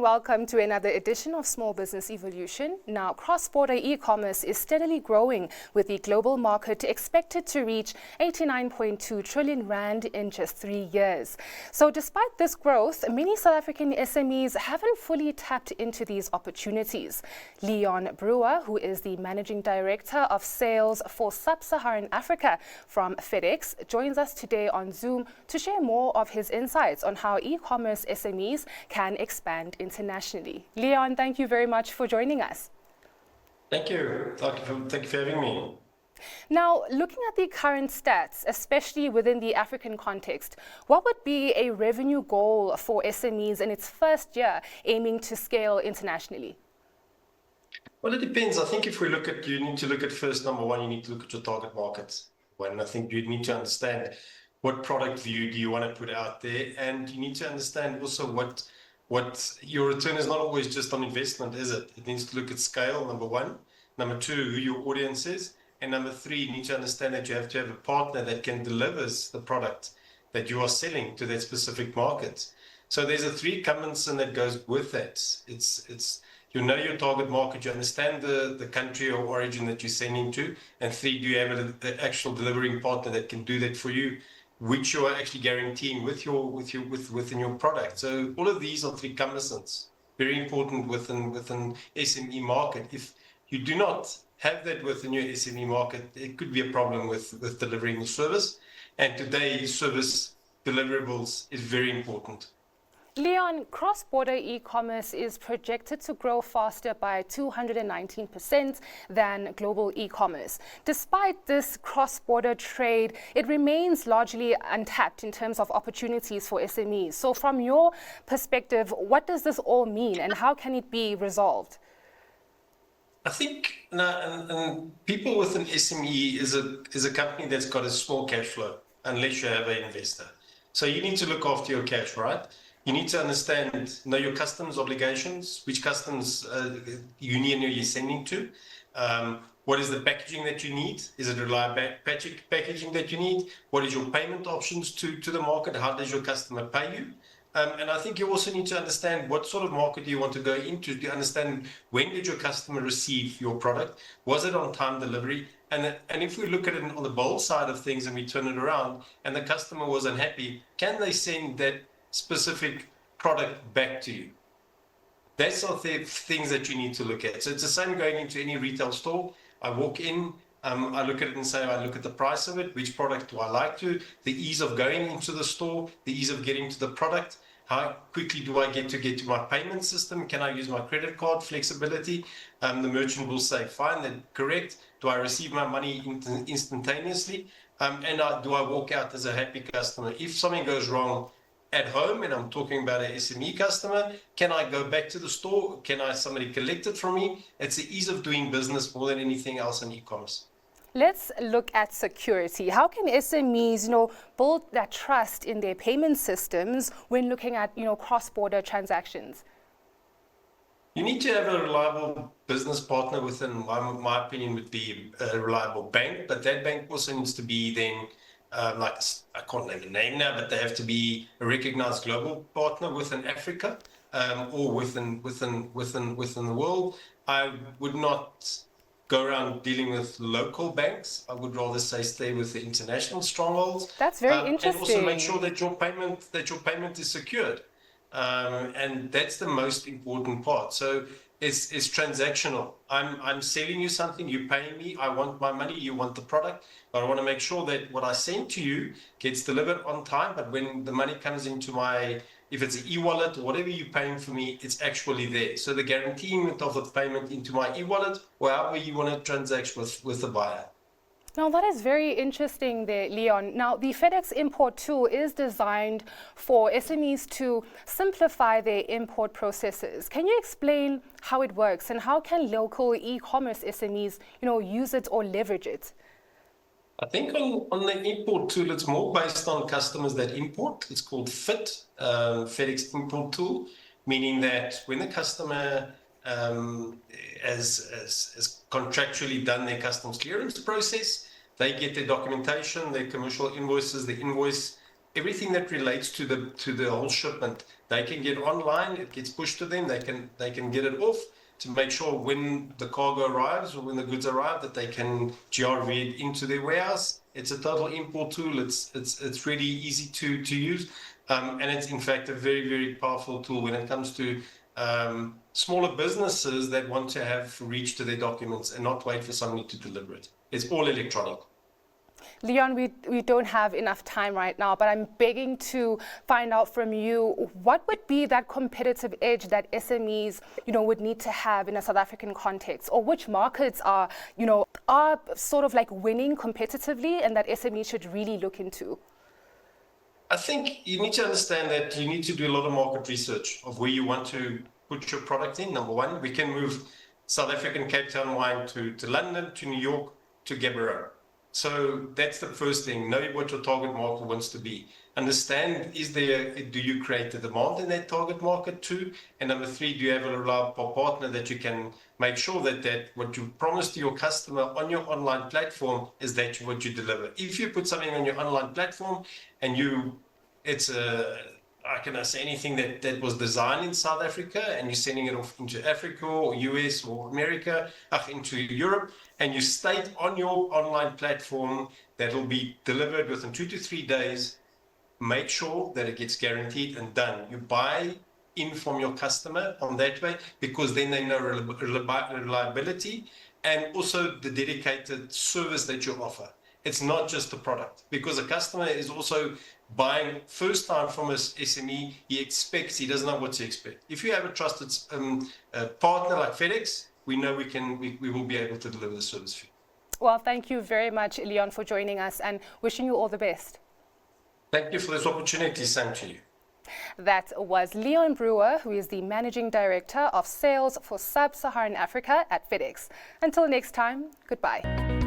welcome to another edition of Small Business Evolution. Now, cross-border e-commerce is steadily growing, with the global market expected to reach 89.2 trillion rand in just 3 years. So despite this growth, many South African SMEs haven't fully tapped into these opportunities. Leon Bruwer, who is the Managing Director of Sales for Sub-Saharan Africa from FedEx, joins us today on Zoom to share more of his insights on how e-commerce SMEs can expand internationally. Leon, thank you very much for joining us. Thank you. Thank you for having me. Now, looking at the current stats, especially within the African context, what would be a revenue goal for SMEs in its first year aiming to scale internationally? Well, it depends. I think if we look at, you need to look at first, number one, you need to look at your target markets. When I think you need to understand what product view do you want to put out there, and you need to understand also what your return is not always just on investment, is it? It needs to look at scale, number one. Number two, who your audience is. And number three, you need to understand that you have to have a partner that can deliver the product that you are selling to that specific market. So there's a three components that goes with that. It's you know your target market, you understand the country or origin that you're sending to, and three, do you have an actual delivering partner that can do that for you, which you are actually guaranteeing within your product. So all of these are three components, very important within SME market. If you do not have that within your SME market, it could be a problem with delivering the service. And today, service deliverables is very important. Leon, cross-border e-commerce is projected to grow faster by 219% than global e-commerce. Despite this cross-border trade, it remains largely untapped in terms of opportunities for SMEs. So from your perspective, what does this all mean and how can it be resolved? I think and people with an SME is a company that's got a small cash flow, unless you have an investor. So you need to look after your cash, right? You need to know your customs obligations, which customs union are you sending to? What is the packaging that you need? Is it reliable packaging that you need? What is your payment options to the market? How does your customer pay you? And I think you also need to understand what sort of market do you want to go into to understand when did your customer receive your product? Was it on time delivery? And if we look at it on the bold side of things and we turn it around and the customer was unhappy, can they send that specific product back to you? That's the things that you need to look at. So it's the same going into any retail store. I walk in, I look at it and say, I look at the price of it, which product do I like to, the ease of going into the store, the ease of getting to the product, how quickly do I get to my payment system, can I use my credit card, flexibility, the merchant will say, fine, then correct, do I receive my money instantaneously, and do I walk out as a happy customer? If something goes wrong at home, and I'm talking about an SME customer, can I go back to the store? Can somebody collect it from me? It's the ease of doing business more than anything else in e-commerce. Let's look at security. How can SMEs, build that trust in their payment systems when looking at, cross-border transactions? You need to have a reliable business partner within, my opinion, would be a reliable bank, but that bank also needs to be then I can't name the name now, but they have to be a recognized global partner within Africa or within the world. I would not go around dealing with local banks. I would rather stay with the international strongholds. That's very interesting. And also make sure that your payment is secured. And that's the most important part. So it's transactional. I'm selling you something, you're paying me, I want my money, you want the product, but I want to make sure that what I send to you gets delivered on time, but when the money comes into if it's an e-wallet or whatever you're paying for me, it's actually there. So the guaranteeing of the payment into my e-wallet, or however you want to transact with the buyer. Now, that is very interesting there, Leon. Now, the FedEx import tool is designed for SMEs to simplify their import processes. Can you explain how it works and how can local e-commerce SMEs, use it or leverage it? I think on the import tool, it's more based on customers that import. It's called FIT, FedEx import tool, meaning that when the customer has contractually done their customs clearance process, they get their documentation, their commercial invoices, the invoice everything that relates to the whole shipment, they can get online. It gets pushed to them. They can get it off to make sure when the cargo arrives or when the goods arrive that they can GRV it into their warehouse. It's a total import tool. It's really easy to use, and it's in fact a very, very powerful tool when it comes to smaller businesses that want to have reach to their documents and not wait for somebody to deliver it. It's all electronic. Leon, we don't have enough time right now, but I'm begging to find out from you, what would be that competitive edge that SMEs, would need to have in a South African context, or which markets are sort of like winning competitively and that SMEs should really look into? I think you need to understand that you need to do a lot of market research of where you want to put your product in. Number one, we can move South African Cape Town wine to London, to New York, to Gaborone. So that's the first thing. Know what your target market wants to be. Understand, do you create the demand in that target market too? And number three, do you have a reliable partner that you can make sure that what you promise to your customer on your online platform is that what you deliver. If you put something on your online platform and I cannot say anything that was designed in South Africa and you're sending it off into Africa or US or America, into Europe, and you state on your online platform that will be delivered within 2 to 3 days, make sure that it gets guaranteed and done. You buy in from your customer on that way, because then they know reliability and also the dedicated service that you offer. It's not just the product, because a customer is also buying first time from a SME. He doesn't know what to expect. If you have a trusted partner like FedEx, we know we will be able to deliver the service for you. Well, thank you very much, Leon, for joining us, and wishing you all the best. Thank you for this opportunity. Same to you. That was Leon Bruwer, who is the Managing Director of Sales for Sub-Saharan Africa at FedEx. Until next time, goodbye.